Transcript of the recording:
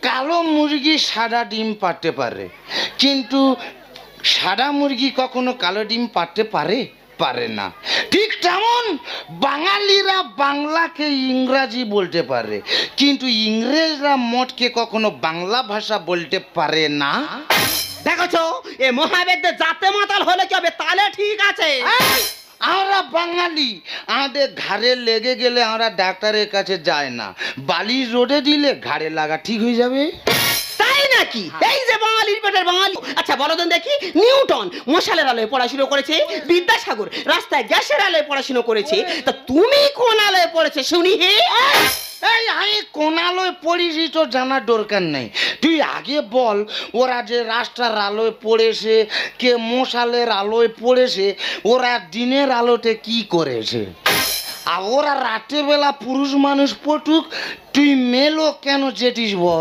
কালো মুরগি সাদা ডিম পারতে পারে, কিন্তু সাদা মুরগি কখনো কালো ডিম পারতে পারে? পারে না। ঠিক তেমন বাঙালিরা বাংলাকে ইংরাজি বলতে পারে, কিন্তু ইংরেজরা মঠকে কখনো বাংলা ভাষা বলতে পারে না। দেখছো এ মহাবেদ্যে জাতে মাতাল হলে কি হবে? তাহলে ঠিক আছে। আমরা বাঙালি, আমাদের ঘাড়ে লেগে গেলে আমরা ডাক্তারের কাছে যাই না, বালি রোডে দিলে ঘাড়ে লাগা ঠিক হয়ে যাবে। তাই নাকি? এই যে বাঙালির পেটের বাঙালি। আচ্ছা বলো তো দেখি, নিউটন মশালের আলোয় পড়াশোনা করেছে, বিদ্যাসাগর রাস্তায় গ্যাসের আলোয় পড়াশোনা করেছে, তা তুমি কোন আলোয় পড়েছে শুনি? হে এই আমি কোন আলোয় পড়েছি তো জানার দরকার নেই, তুই আগে বল ওরা যে রাস্তার আলোয় পড়েছে, কে মশালের আলোয় পড়েছে, ওরা দিনের আলোতে কি করেছে? আর ওরা রাতের বেলা পুরুষ মানুষ পটুক, তুই মেলো কেন যেটিস বল?